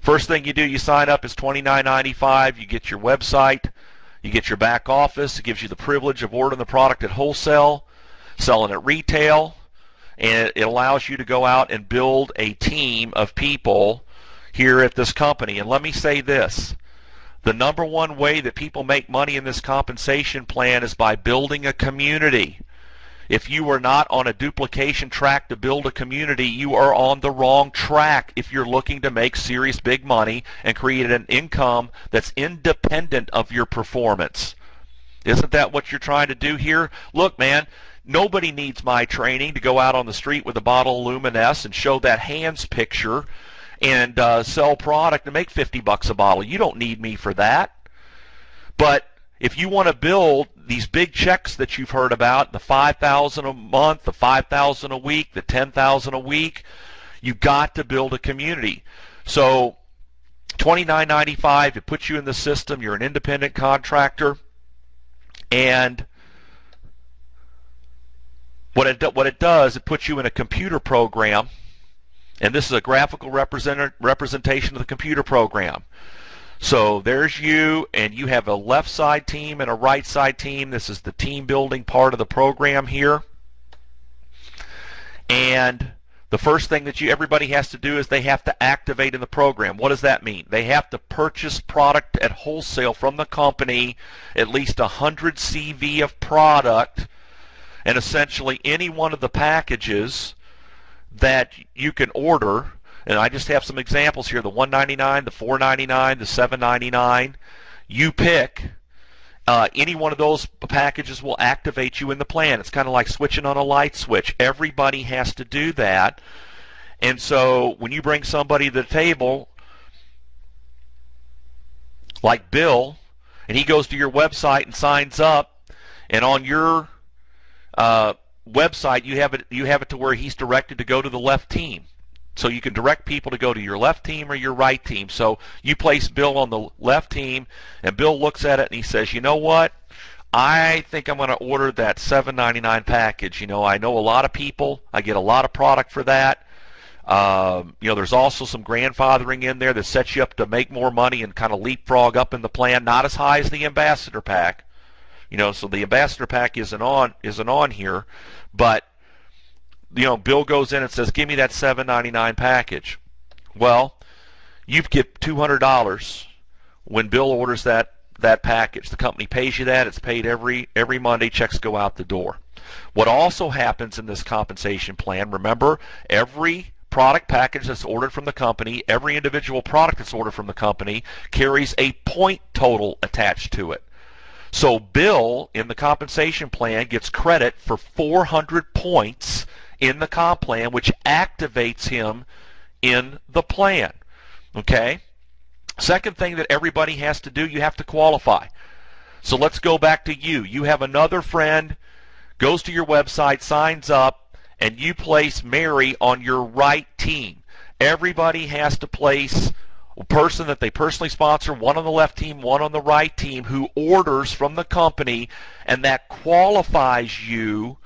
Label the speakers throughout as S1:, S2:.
S1: First thing you do, you sign up, is $29.95. You get your website, you get your back office. It gives you the privilege of ordering the product at wholesale, selling at retail, and it allows you to go out and build a team of people here at this company. And let me say this. The number one way that people make money in this compensation plan is by building a community. If you are not on a duplication track to build a community, you are on the wrong track if you're looking to make serious big money and create an income that's independent of your performance. Isn't that what you're trying to do here? Look, man, nobody needs my training to go out on the street with a bottle of Luminess and show that hands picture and sell product and make $50 a bottle. You don't need me for that. But if you want to build these big checks that you've heard about, the $5,000 a month, the $5,000 a week, the $10,000 a week, you've got to build a community. So $29.95, it puts you in the system. You're an independent contractor. And what it does, it puts you in a computer program. And this is a graphical representation of the computer program. So there's you, and you have a left side team and a right side team. This is the team building part of the program here. And the first thing that everybody has to do is they have to activate in the program. What does that mean? They have to purchase product at wholesale from the company, at least 100 CV of product, and essentially any one of the packages that you can order. And I just have some examples here, the $199, the $499, the $799. You pick. Any one of those packages will activate you in the plan. It's kind of like switching on a light switch. Everybody has to do that. And so when you bring somebody to the table, like Bill, and he goes to your website and signs up, and on your website you have it to where he's directed to go to the left team. So you can direct people to go to your left team or your right team. So you place Bill on the left team, and Bill looks at it and he says, you know what? I think I'm going to order that $7.99 package. You know, I know a lot of people. I get a lot of product for that. There's also some grandfathering in there that sets you up to make more money and kind of leapfrog up in the plan. Not as high as the Ambassador Pack. So the Ambassador Pack isn't on here, but Bill goes in and says, give me that $7.99 package. Well, you get $200 when Bill orders that package. The company pays you that. It's paid every Monday. Checks go out the door. What also happens in this compensation plan, remember, every product package that's ordered from the company, every individual product that's ordered from the company carries a point total attached to it. So Bill, in the compensation plan, gets credit for 400 points in the comp plan, which activates him in the plan. Okay? Second thing that everybody has to do, you have to qualify. So let's go back to you. You have another friend, goes to your website, signs up, and you place Mary on your right team. Everybody has to place a person that they personally sponsor, one on the left team, one on the right team, who orders from the company, and that qualifies you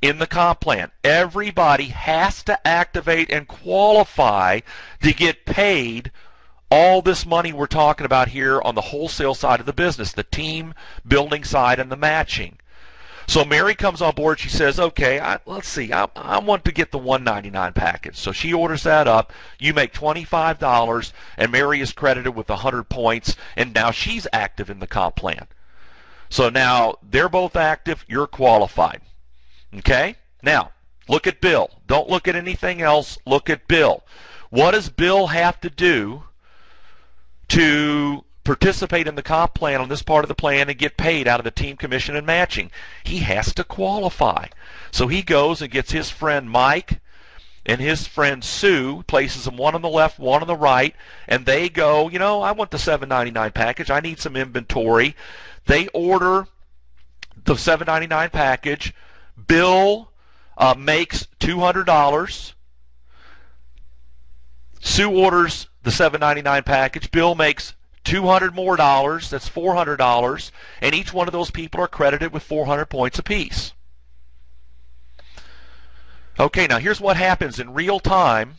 S1: in the comp plan. Everybody has to activate and qualify to get paid all this money we're talking about here on the wholesale side of the business, the team building side and the matching. So Mary comes on board. She says, okay, let's see, I want to get the $199 package. So she orders that up. You make $25, and Mary is credited with 100 points, and now she's active in the comp plan. So now they're both active. You're qualified. Okay? Now, look at Bill. Don't look at anything else. Look at Bill. What does Bill have to do to participate in the comp plan on this part of the plan and get paid out of the team commission and matching? He has to qualify. So he goes and gets his friend Mike and his friend Sue, places them one on the left, one on the right, and they go, I want the $7.99 package. I need some inventory. They order the $7.99 package. Bill makes $200. Sue orders the $7.99 package. Bill makes $200 more. That's $400. And each one of those people are credited with 400 points apiece. Okay, now here's what happens in real time.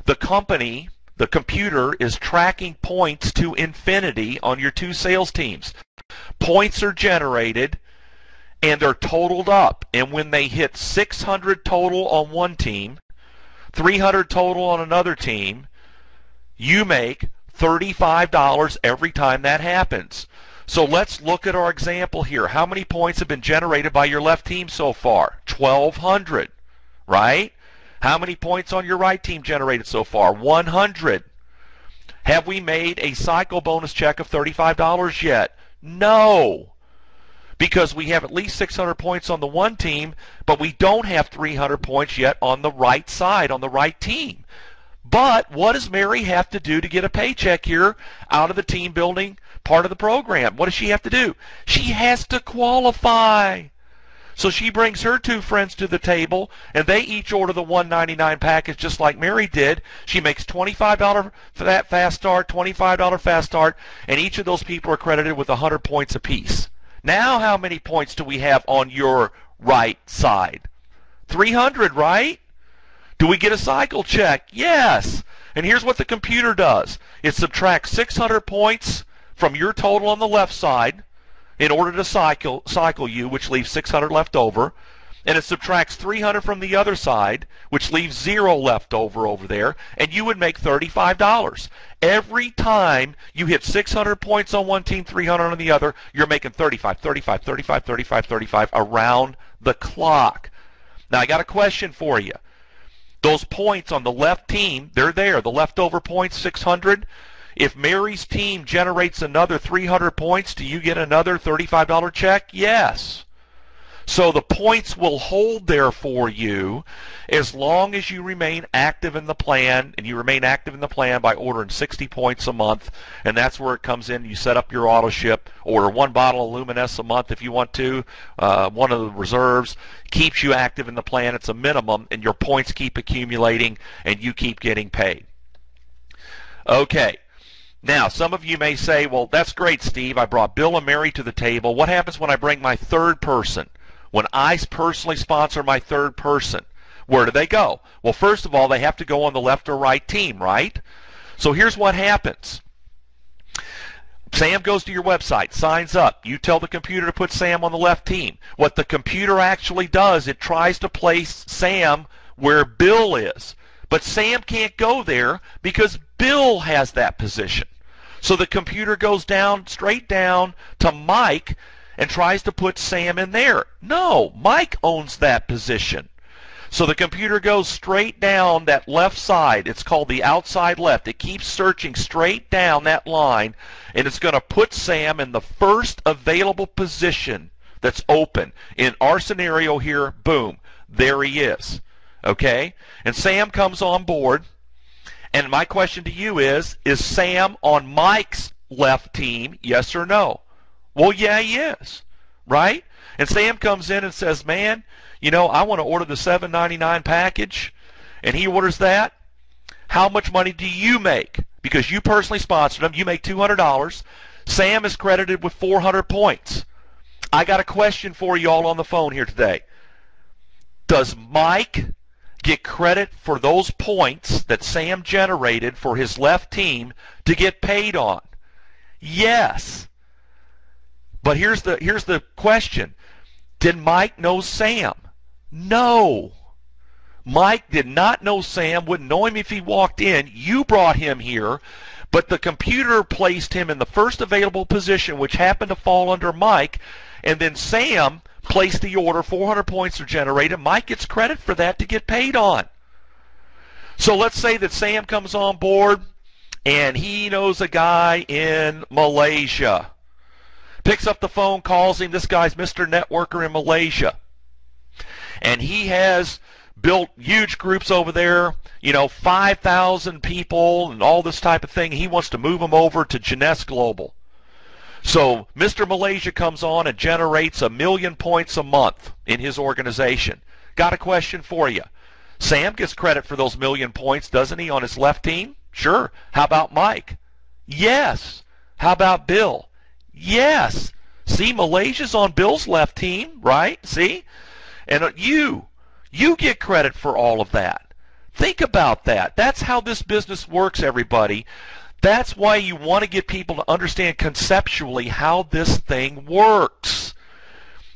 S1: The company The computer is tracking points to infinity on your two sales teams. Points are generated and they're totaled up. And when they hit 600 total on one team, 300 total on another team, you make $35 every time that happens. So let's look at our example here. How many points have been generated by your left team so far? 1,200, right? How many points on your right team generated so far? 100. Have we made a cycle bonus check of $35 yet? No, because we have at least 600 points on the one team, but we don't have 300 points yet on the right side, on the right team. But what does Mary have to do to get a paycheck here out of the team building part of the program? What does she have to do? She has to qualify. So she brings her two friends to the table, and they each order the $199 package just like Mary did. She makes $25 for that fast start, $25 fast start, and each of those people are credited with 100 points apiece. Now how many points do we have on your right side? 300, right? Do we get a cycle check? Yes. And here's what the computer does. It subtracts 600 points from your total on the left side in order to cycle you, which leaves 600 left over. And it subtracts 300 from the other side, which leaves 0 left over there, and you would make $35. Every time you hit 600 points on one team, 300 on the other, you're making 35, 35, 35, 35, 35 around the clock. Now, I got a question for you. Those points on the left team, they're there. The leftover points, 600. If Mary's team generates another 300 points, do you get another $35 check? Yes. So the points will hold there for you as long as you remain active in the plan, and you remain active in the plan by ordering 60 points a month, and that's where it comes in. You set up your auto ship, order one bottle of Luminous a month if you want to, one of the reserves, keeps you active in the plan. It's a minimum, and your points keep accumulating, and you keep getting paid. Okay. Now, some of you may say, well, that's great, Steve. I brought Bill and Mary to the table. What happens when I bring my third person? When I personally sponsor my third person, where do they go? Well, first of all, they have to go on the left or right team, right? So here's what happens. Sam goes to your website, signs up. You tell the computer to put Sam on the left team. What the computer actually does, it tries to place Sam where Bill is. But Sam can't go there because Bill has that position. So the computer goes down, straight down to Mike, and tries to put Sam in there. No, Mike owns that position. So the computer goes straight down that left side. It's called the outside left. It keeps searching straight down that line, and it's going to put Sam in the first available position that's open. In our scenario here, boom, there he is. Okay? And Sam comes on board, and my question to you is Sam on Mike's left team, yes or no? Well, yeah, he is, right? And Sam comes in and says, man, you know, I want to order the $7.99 package, and he orders that. How much money do you make? Because you personally sponsored him, you make $200. Sam is credited with 400 points. I got a question for you all on the phone here today. Does Mike get credit for those points that Sam generated for his left team to get paid on? Yes. But here's the question. Did Mike know Sam? No. Mike did not know Sam, wouldn't know him if he walked in. You brought him here, but the computer placed him in the first available position, which happened to fall under Mike, and then Sam placed the order, 400 points are generated. Mike gets credit for that to get paid on. So let's say that Sam comes on board, and he knows a guy in Malaysia. Picks up the phone, calls him. This guy's Mr. Networker in Malaysia. And he has built huge groups over there, 5,000 people and all this type of thing. He wants to move them over to Jeunesse Global. So Mr. Malaysia comes on and generates 1 million points a month in his organization. Got a question for you. Sam gets credit for those 1 million points, doesn't he, on his left team? Sure. How about Mike? Yes. How about Bill? Yes. See, Malaysia's on Bill's left team, right? See? And you get credit for all of that. Think about that. That's how this business works, everybody. That's why you want to get people to understand conceptually how this thing works.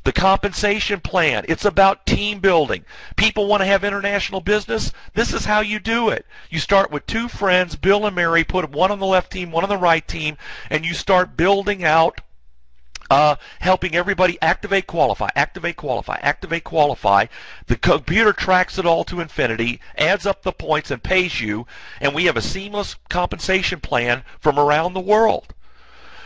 S1: The compensation plan, it's about team building. People want to have international business. This is how you do it. You start with two friends, Bill and Mary, put one on the left team, one on the right team, and you start building out, helping everybody activate, qualify, activate, qualify, activate, qualify. The computer tracks it all to infinity, adds up the points, and pays you, and we have a seamless compensation plan from around the world.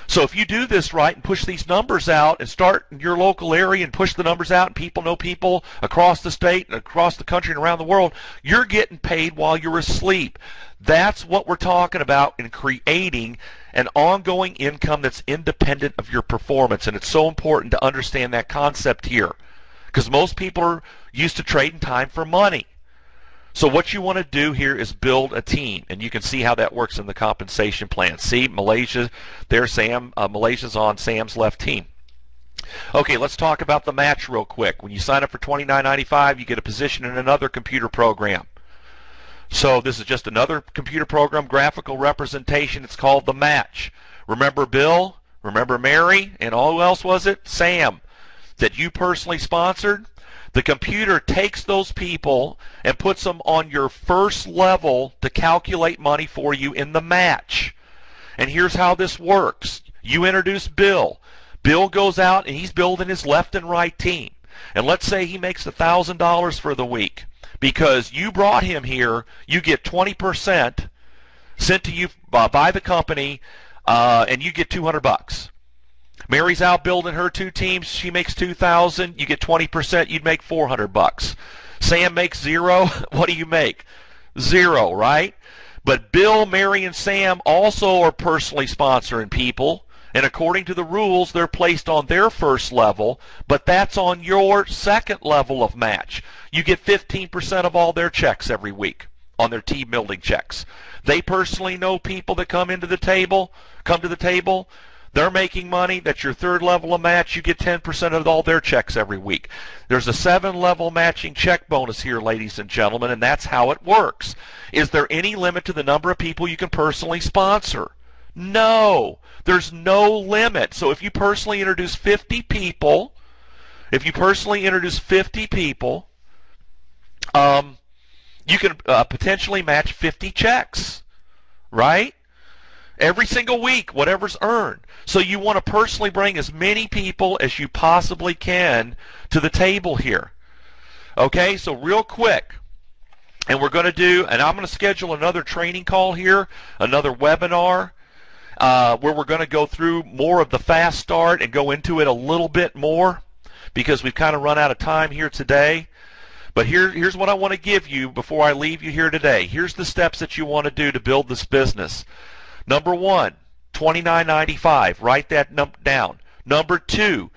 S1: So if you do this right and push these numbers out and start in your local area and push the numbers out, and people know people across the state and across the country and around the world, you're getting paid while you're asleep. That's what we're talking about in creating an ongoing income that's independent of your performance. And it's so important to understand that concept here, because most people are used to trading time for money. So what you want to do here is build a team, and you can see how that works in the compensation plan. See, Malaysia, there's Sam. Malaysia's on Sam's left team. Okay, let's talk about the match real quick. When you sign up for $29.95, you get a position in another computer program. So this is just another computer program, graphical representation. It's called the match. Remember Bill? Remember Mary? And who else was it? Sam, that you personally sponsored? The computer takes those people and puts them on your first level to calculate money for you in the match. And here's how this works. You introduce Bill. Bill goes out and he's building his left and right team. And let's say he makes $1,000 for the week. Because you brought him here, you get 20% sent to you by the company, and you get $200. Mary's out building her two teams. She makes $2,000. You get 20%. You'd make $400. Sam makes $0. What do you make? $0, right? But Bill, Mary, and Sam also are personally sponsoring people. And according to the rules, they're placed on their first level, but that's on your second level of match. You get 15% of all their checks every week on their team building checks. They personally know people that come to the table. They're making money. That's your third level of match. You get 10% of all their checks every week. There's a 7-level matching check bonus here, ladies and gentlemen, and that's how it works. Is there any limit to the number of people you can personally sponsor? No, there's no limit. So if you personally introduce 50 people, you can potentially match 50 checks, right? Every single week, whatever's earned. So you want to personally bring as many people as you possibly can to the table here. Okay, so real quick, and I'm going to schedule another training call here, another webinar, where we're going to go through more of the fast start and go into it a little bit more, because we've kind of run out of time here today. But here's what I want to give you before I leave you here today. Here's the steps that you want to do to build this business. Number 1, $29.95. Write that down. Number 2,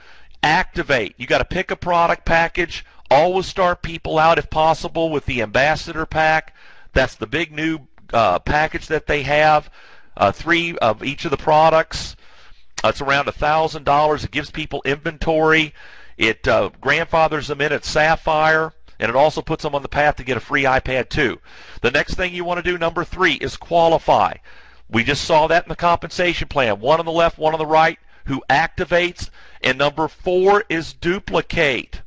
S1: activate. You got to pick a product package. Always start people out, if possible, with the ambassador pack. That's the big new package that they have. 3 of each of the products. It's around $1,000. It gives people inventory. It grandfathers them in at Sapphire, and it also puts them on the path to get a free iPad 2. The next thing you want to do, number 3, is qualify. We just saw that in the compensation plan. One on the left, one on the right, who activates. And number 4 is duplicate.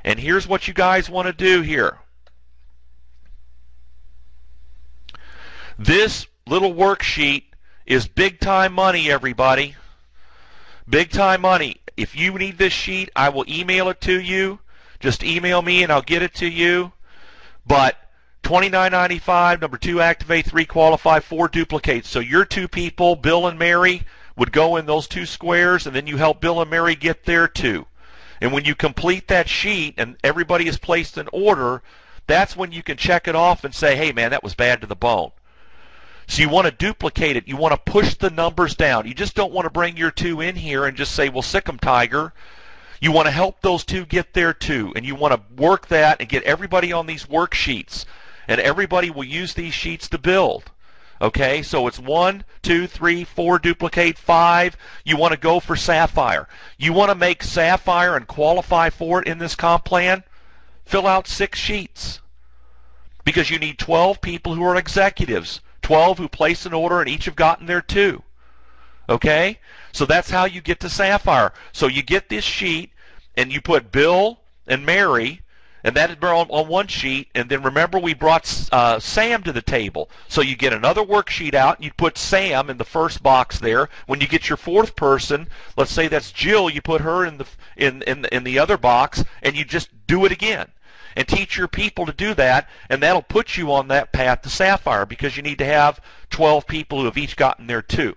S1: And here's what you guys want to do here. This little worksheet is big time money, everybody. Big time money. If you need this sheet, I will email it to you. Just email me and I'll get it to you. But $29.95, number 2, activate, 3, qualify, 4, duplicate. So your 2 people, Bill and Mary, would go in those 2 squares, and then you help Bill and Mary get their 2. And when you complete that sheet and everybody is placed in order, that's when you can check it off and say, hey man, that was bad to the bone. So you want to duplicate it. You want to push the numbers down. You just don't want to bring your 2 in here and just say, well, sick 'em, Tiger. You want to help those 2 get their 2, and you want to work that and get everybody on these worksheets. And everybody will use these sheets to build. Okay, so it's 1, 2, 3, 4, duplicate, 5. You want to go for Sapphire. You want to make Sapphire and qualify for it in this comp plan? Fill out 6 sheets. because you need 12 people who are executives, 12 who place an order and each have gotten their 2. Okay? So that's how you get to Sapphire. So you get this sheet and you put Bill and Mary, and that is on one sheet, and then remember we brought Sam to the table. So you get another worksheet out, and you put Sam in the first box there. When you get your 4th person, let's say that's Jill, you put her in the other box, and you just do it again. And teach your people to do that, and that'll put you on that path to Sapphire, because you need to have 12 people who have each gotten their 2.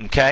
S1: Okay?